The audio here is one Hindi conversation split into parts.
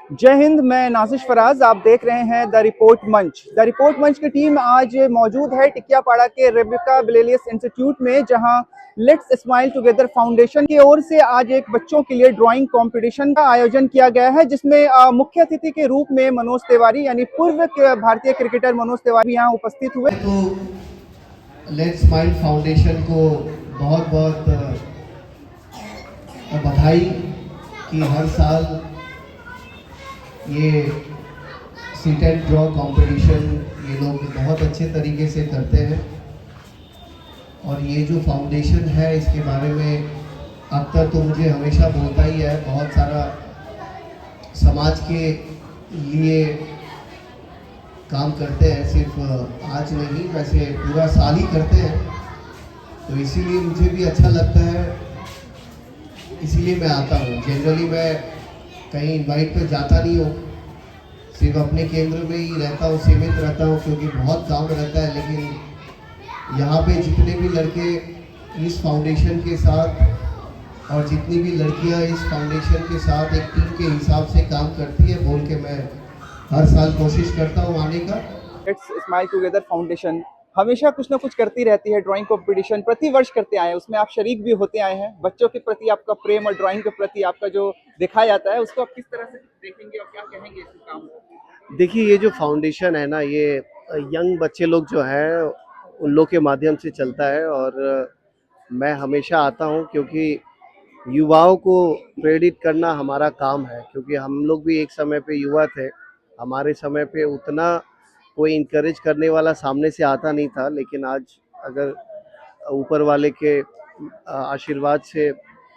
जय हिंद। मैं नाजिश फराज, आप देख रहे हैं द रिपोर्ट मंच। द रिपोर्ट मंच की टीम आज मौजूद है टिकियापाड़ा के रेबिका बिलेलियस इंस्टीट्यूट में, जहां लेट्स स्माइल टुगेदर फाउंडेशन की ओर से आज एक बच्चों के लिए ड्राइंग कंपटीशन का आयोजन किया गया है, जिसमें मुख्य अतिथि के रूप में मनोज तिवारी यानी पूर्व भारतीय क्रिकेटर मनोज तिवारी यहाँ उपस्थित हुए। तो लेट्स स्माइल फाउंडेशन को बहुत बहुत बधाई कि हर साल ये सीट एंड ड्रॉ कंपटीशन ये लोग बहुत अच्छे तरीके से करते हैं। और ये जो फाउंडेशन है इसके बारे में अख्तर तो मुझे हमेशा बोलता ही है, बहुत सारा समाज के लिए काम करते हैं, सिर्फ आज नहीं वैसे पूरा साल ही करते हैं। तो इसीलिए मुझे भी अच्छा लगता है, इसीलिए मैं आता हूँ। जनरली मैं कहीं इनवाइट पे जाता नहीं हूँ, सिर्फ अपने केंद्र में ही रहता हूँ, सीमित रहता हूँ, क्योंकि बहुत काम रहता है। लेकिन यहाँ पे जितने भी लड़के इस फाउंडेशन के साथ और जितनी भी लड़कियाँ इस फाउंडेशन के साथ एक टीम के हिसाब से काम करती है, बोल के मैं हर साल कोशिश करता हूँ आने का। लेट्स स्माइल टुगेदर फाउंडेशन हमेशा कुछ ना कुछ करती रहती है। ड्राइंग कंपटीशन प्रति वर्ष करते आए हैं, उसमें आप शरीक भी होते आए हैं। बच्चों के प्रति आपका प्रेम और ड्राइंग के प्रति आपका जो दिखाया जाता है, उसको आप किस तरह से देखेंगे और क्या कहेंगे इस काम को? देखिए, ये जो फाउंडेशन है ना, ये यंग बच्चे लोग जो हैं उन लोग के माध्यम से चलता है। और मैं हमेशा आता हूँ क्योंकि युवाओं को प्रेरित करना हमारा काम है, क्योंकि हम लोग भी एक समय पे युवा थे। हमारे समय पे उतना कोई इनकरेज करने वाला सामने से आता नहीं था, लेकिन आज अगर ऊपर वाले के आशीर्वाद से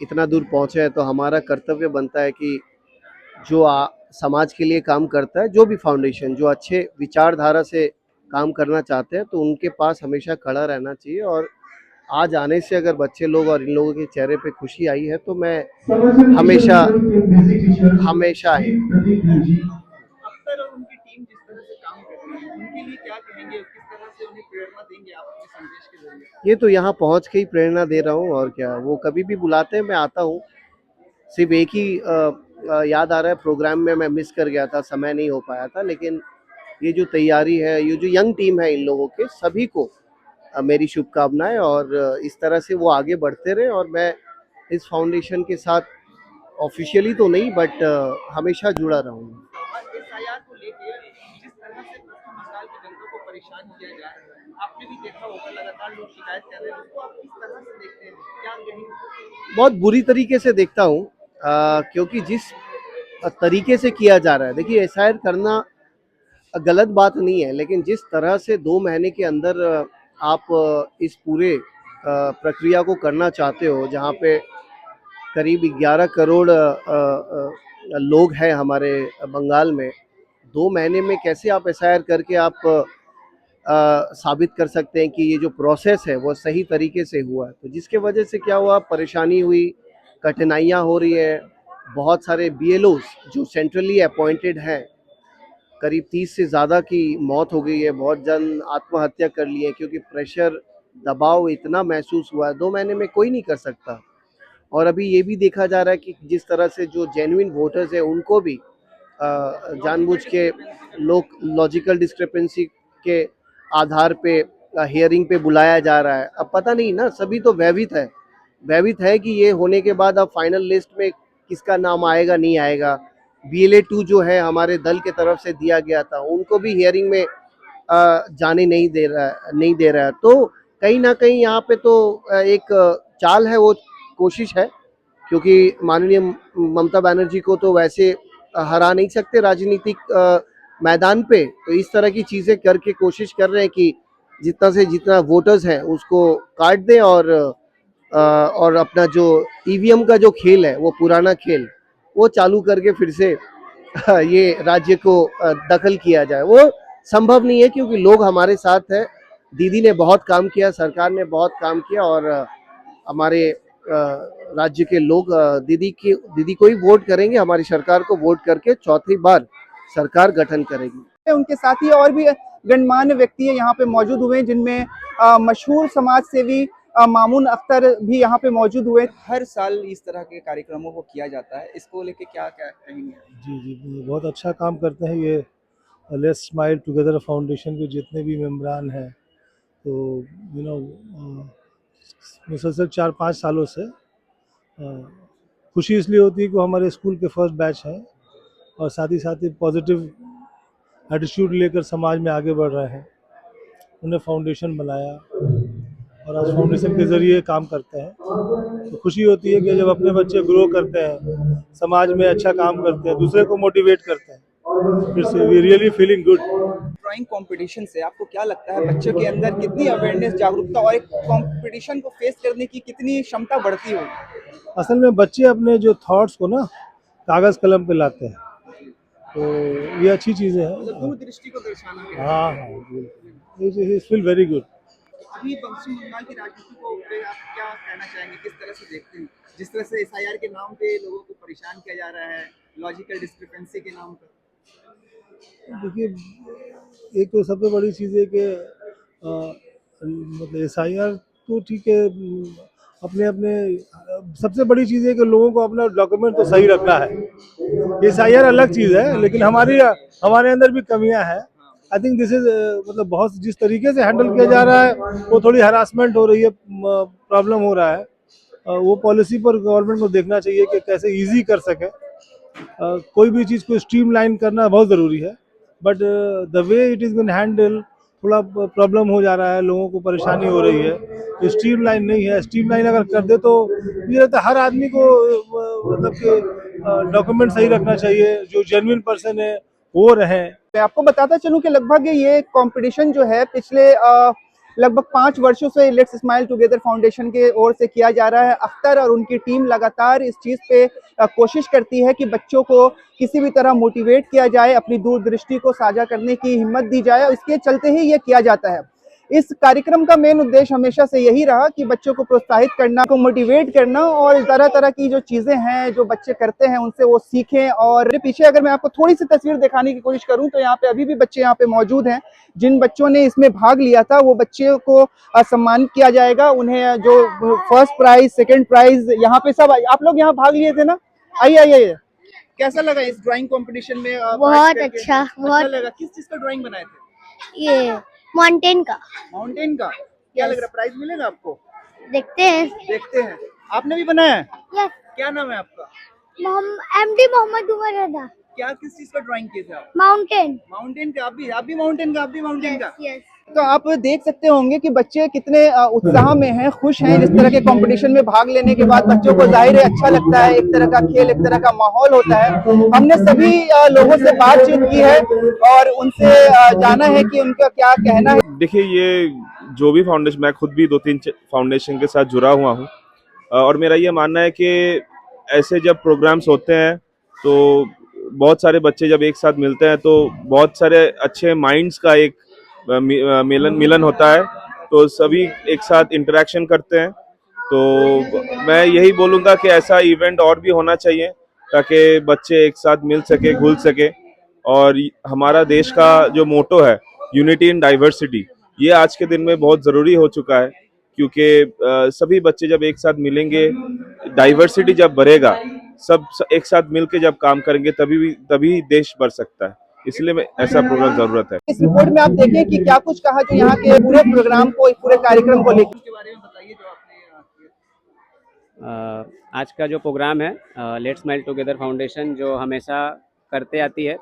इतना दूर पहुँचे हैं तो हमारा कर्तव्य बनता है कि जो समाज के लिए काम करता है, जो भी फाउंडेशन जो अच्छे विचारधारा से काम करना चाहते हैं, तो उनके पास हमेशा खड़ा रहना चाहिए। और आज आने से अगर बच्चे लोग और इन लोगों के चेहरे पे खुशी आई है तो मैं हमेशा हमेशा ही अख्तर और उनकी टीम जिस तरह से काम कर रही है, उनके लिए क्या कहेंगे, किस तरह से उन्हें प्रेरणा देंगे आप अपने संदेश के जरिए? ये तो यहाँ पहुँच के ही प्रेरणा दे रहा हूँ, और क्या, वो कभी भी बुलाते हैं मैं आता हूँ। सिर्फ एक ही याद आ रहा है, प्रोग्राम में मैं मिस कर गया था, समय नहीं हो पाया था। लेकिन ये जो तैयारी है, ये जो यंग टीम है, इन लोगों के सभी को मेरी शुभकामनाएं। और इस तरह से वो आगे बढ़ते रहे, और मैं इस फाउंडेशन के साथ ऑफिशियली तो नहीं बट हमेशा जुड़ा रहूँगा। एसआईआर को लेके जिस तरह से पश्चिम बंगाल की जनता को परेशान किया जा रहा है, आपने भी देखा होगा, लगातार लोग शिकायत कर रहे हैं, उसको आप किस तरह से देखते हैं, क्या कहेंगे? बहुत बुरी तरीके से देखता हूँ, क्योंकि जिस तरीके से किया जा रहा है, देखिए एसआईआर करना गलत बात नहीं है, लेकिन जिस तरह से 2 महीने के अंदर आप इस पूरे प्रक्रिया को करना चाहते हो, जहाँ पे करीब 11 करोड़ लोग हैं हमारे बंगाल में, 2 महीने में कैसे आप एसआईआर करके आप साबित कर सकते हैं कि ये जो प्रोसेस है वो सही तरीके से हुआ है? तो जिसके वजह से क्या हुआ, परेशानी हुई, कठिनाइयाँ हो रही है। बहुत सारे बीएलओज जो सेंट्रली अपॉइंटेड हैं, करीब 30 से ज़्यादा की मौत हो गई है, बहुत जन आत्महत्या कर लिए, क्योंकि प्रेशर दबाव इतना महसूस हुआ है। 2 महीने में कोई नहीं कर सकता। और अभी ये भी देखा जा रहा है कि जिस तरह से जो जेन्युइन वोटर्स हैं उनको भी जानबूझ के लोग लॉजिकल डिस्क्रिपेंसी के आधार पे हियरिंग पे बुलाया जा रहा है। अब पता नहीं ना, सभी तो भयभीत है कि ये होने के बाद अब फाइनल लिस्ट में किसका नाम आएगा नहीं आएगा। BLA 2 जो है हमारे दल के तरफ से दिया गया था, उनको भी हियरिंग में जाने नहीं दे रहा है। तो कहीं ना कहीं यहाँ पे तो एक चाल है, वो कोशिश है, क्योंकि माननीय ममता बनर्जी को तो वैसे हरा नहीं सकते राजनीतिक मैदान पे। तो इस तरह की चीज़ें करके कोशिश कर रहे हैं कि जितना से जितना वोटर्स हैं उसको काट दें, और अपना जो ईवीएम का जो खेल है, वो पुराना खेल वो चालू करके फिर से ये राज्य को दखल किया जाए। वो संभव नहीं है, क्योंकि लोग हमारे साथ है। दीदी ने बहुत काम किया, सरकार ने बहुत काम किया, और हमारे राज्य के लोग दीदी को ही वोट करेंगे, हमारी सरकार को वोट करके चौथी बार सरकार गठन करेगी। उनके साथ ही और भी गणमान्य व्यक्ति यहाँ पे मौजूद हुए, जिनमें मशहूर समाज सेवी मामून अख्तर भी यहाँ पे मौजूद हुए। हर साल इस तरह के कार्यक्रमों को किया जाता है, इसको लेके क्या क्या कहेंगे? जी, जी, बहुत अच्छा काम करते हैं ये लेट्स स्माइल टुगेदर फाउंडेशन के जितने भी मेंबरान हैं। तो मुसलसल 4-5 सालों से खुशी इसलिए होती है कि वो हमारे स्कूल के फर्स्ट बैच हैं और साथ ही पॉजिटिव एटीट्यूड लेकर समाज में आगे बढ़ रहे हैं। उन्हें फाउंडेशन बनाया और आज फाउंडेशन के ज़रिए काम करते हैं। तो खुशी होती है कि जब अपने बच्चे ग्रो करते हैं, समाज में अच्छा काम करते हैं, दूसरे को मोटिवेट करते हैं, it's we really feeling good. Drawing competition से आपको क्या लगता है बच्चों के अंदर कितनी अवेयरनेस, जागरूकता और एक कंपटीशन को फेस करने की कितनी क्षमता बढ़ती होगी? असल में बच्चे अपने जो थॉट्स को ना कागज़ कलम पे लाते हैं, तो ये अच्छी चीज़ें हैं। दूरदृष्टि को दर्शाना है। हाँ हाँ, बिल्कुल फील वेरी गुड। अभी पश्चिम बंगाल की राजनीति को पे आप क्या कहना चाहेंगे, किस तरह से देखते हैं? जिस तरह से एसआईआर के नाम पे लोगों को परेशान किया जा रहा है, लॉजिकल डिस्क्रिपेंसी के नाम पर। देखिए, एक तो सबसे बड़ी चीज़ है कि मतलब एसआईआर तो ठीक है, अपने अपने सबसे बड़ी चीज़ है कि लोगों को अपना डॉक्यूमेंट तो सही रखना है। एसआईआर अलग चीज़ है, लेकिन हमारे अंदर भी कमियां हैं। आई थिंक दिस इज मतलब बहुत जिस तरीके से हैंडल किया जा रहा है वो थोड़ी हरासमेंट हो रही है, प्रॉब्लम हो रहा है। वो पॉलिसी पर गवर्नमेंट को देखना चाहिए कि कैसे इजी कर सके। कोई भी चीज़ को स्ट्रीमलाइन करना बहुत ज़रूरी है, but the way it is been handle थोड़ा प्रॉब्लम हो जा रहा है, लोगों को परेशानी हो रही है। स्ट्रीमलाइन नहीं है, स्ट्रीमलाइन अगर कर दे तो मुझे लगता है हर आदमी को मतलब कि डॉक्यूमेंट सही रखना चाहिए, जो जेन्युइन पर्सन है वो रहे। मैं आपको बताता चलूं कि लगभग ये कंपटीशन जो है पिछले लगभग 5 वर्षों से लेट्स स्माइल टुगेदर फाउंडेशन के ओर से किया जा रहा है। अख्तर और उनकी टीम लगातार इस चीज़ पे कोशिश करती है कि बच्चों को किसी भी तरह मोटिवेट किया जाए, अपनी दूरदृष्टि को साझा करने की हिम्मत दी जाए, और इसके चलते ही ये किया जाता है। इस कार्यक्रम का मेन उद्देश्य हमेशा से यही रहा कि बच्चों को प्रोत्साहित करना, को मोटिवेट करना, और तरह तरह की जो चीज़ें हैं जो बच्चे करते हैं उनसे वो सीखें। और पीछे अगर मैं आपको थोड़ी सी तस्वीर दिखाने की कोशिश करूं तो यहाँ पे अभी भी बच्चे यहाँ पे मौजूद हैं। जिन बच्चों ने इसमें भाग लिया था वो बच्चों को सम्मानित किया जाएगा। उन्हें जो फर्स्ट प्राइज, सेकेंड प्राइज, यहाँ पे सब आप लोग यहाँ भाग लिए थे ना? आइए आइए, कैसा लगा इस ड्राइंग कंपटीशन में? बहुत अच्छा, बहुत लगा। किस चीज का ड्राइंग बनाए थे? ये माउंटेन का। माउंटेन का। क्या लग रहा है, प्राइज मिलेगा आपको? देखते हैं। देखते हैं। आपने भी बनाया है? यस। क्या नाम है आपका? एमडी मोहम्मद उमर रजा। क्या किस चीज का ड्राइंग किए थे आप? माउंटेन। माउंटेन का। आप भी माउंटेन का? आप भी माउंटेन का? यस। तो आप देख सकते होंगे कि बच्चे कितने उत्साह में हैं, खुश हैं। जिस तरह के कंपटीशन में भाग लेने के बाद बच्चों को जाहिर है अच्छा लगता है, एक तरह का खेल, एक तरह का माहौल होता है। हमने सभी लोगों से बातचीत की है और उनसे जाना है कि उनका क्या कहना है। देखिए, ये जो भी फाउंडेशन, मैं खुद भी 2-3 फाउंडेशन के साथ जुड़ा हुआ हूँ, और मेरा ये मानना है कि ऐसे जब प्रोग्राम्स होते हैं तो बहुत सारे बच्चे जब एक साथ मिलते हैं तो बहुत सारे अच्छे माइंड्स का एक मिलन होता है, तो सभी एक साथ इंटरेक्शन करते हैं। तो मैं यही बोलूँगा कि ऐसा इवेंट और भी होना चाहिए ताकि बच्चे एक साथ मिल सके, घुल सके। और हमारा देश का जो मोटो है यूनिटी इन डाइवर्सिटी, ये आज के दिन में बहुत ज़रूरी हो चुका है, क्योंकि सभी बच्चे जब एक साथ मिलेंगे, डाइवर्सिटी जब बढ़ेगा, सब एक साथ मिलके जब काम करेंगे तभी देश बढ़ सकता है। इसलिए मैं ऐसा प्रोग्राम ज़रूरत है। इस रिपोर्ट में आप देखें कि क्या कुछ कहा जो यहाँ के पूरे प्रोग्राम को, पूरे कार्यक्रम को लेकर के बारे में बताइए जो आपने आज का जो प्रोग्राम है लेट्स स्माइल टुगेदर फाउंडेशन जो हमेशा करते आती है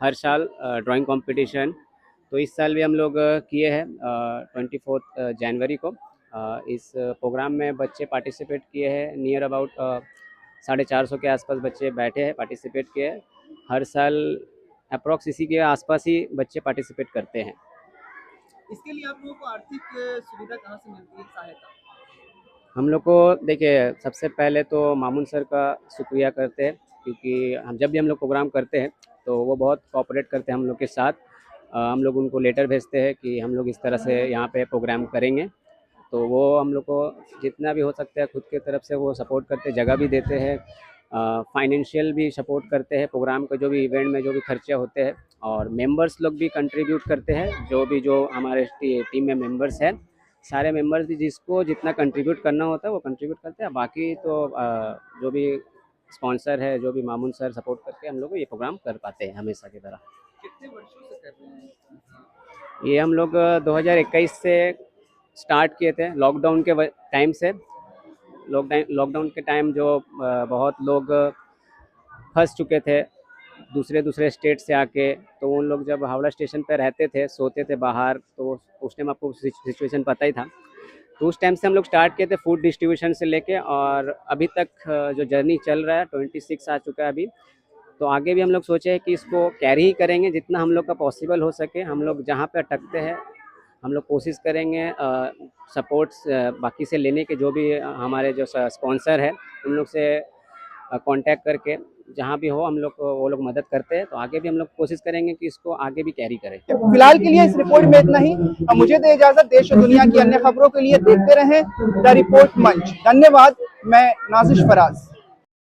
हर साल ड्राइंग कंपटीशन, तो इस साल भी हम लोग किए हैं 24 जनवरी को। इस प्रोग्राम में बच्चे पार्टिसिपेट किए हैं, नियर अबाउट 450 के आसपास बच्चे बैठे हैं, पार्टिसिपेट किए हैं। हर साल अप्रॉक्स इसी के आसपास ही बच्चे पार्टिसिपेट करते हैं। इसके लिए आप लोगों को आर्थिक सुविधा कहाँ से मिलती है, सहायता? हम लोग को देखिए, सबसे पहले तो मामून सर का शुक्रिया करते हैं, क्योंकि जब भी हम लोग प्रोग्राम करते हैं तो वो बहुत कोऑपरेट करते हैं हम लोग के साथ। हम लोग उनको लेटर भेजते हैं कि हम लोग इस तरह से यहाँ पे प्रोग्राम करेंगे, तो वो हम लोग को जितना भी हो सकता है खुद की तरफ से वो सपोर्ट करते हैं, जगह भी देते हैं, फाइनेंशियल भी सपोर्ट करते हैं। प्रोग्राम के जो भी इवेंट में जो भी खर्चे होते हैं, और मेंबर्स लोग भी कंट्रीब्यूट करते हैं, जो हमारे टीम में मेंबर्स हैं सारे मेंबर्स भी जिसको जितना कंट्रीब्यूट करना होता है वो कंट्रीब्यूट करते हैं। बाकी तो जो भी स्पॉन्सर है, जो भी मामून सर सपोर्ट करके हम लोग ये प्रोग्राम कर पाते हैं हमेशा की तरह। कितने वर्षों से कर रहे हैं? ये हम लोग 2021 से स्टार्ट किए थे, लॉकडाउन के टाइम से। लॉकडाउन के टाइम जो बहुत लोग फंस चुके थे दूसरे स्टेट से आके, तो उन लोग जब हावड़ा स्टेशन पे रहते थे, सोते थे बाहर, तो उस टाइम आपको सिचुएशन पता ही था। तो उस टाइम से हम लोग स्टार्ट किए थे फूड डिस्ट्रीब्यूशन से लेके, और अभी तक जो जर्नी चल रहा है 26 आ चुका है अभी। तो आगे भी हम लोग सोचे हैं कि इसको कैरी ही करेंगे जितना हम लोग का पॉसिबल हो सके। हम लोग जहाँ पे अटकते हैं हम लोग कोशिश करेंगे सपोर्ट्स बाकी से लेने के, जो भी हमारे जो स्पॉन्सर है उन लोग से कांटेक्ट करके जहाँ भी हो हम लोग वो लोग मदद करते हैं। तो आगे भी हम लोग कोशिश करेंगे कि इसको आगे भी कैरी करें। फिलहाल के लिए इस रिपोर्ट में इतना ही। अब मुझे दे इजाजत। देश और दुनिया की अन्य खबरों के लिए देखते रहें द रिपोर्ट मंच। धन्यवाद। मैं नाजिश फराज।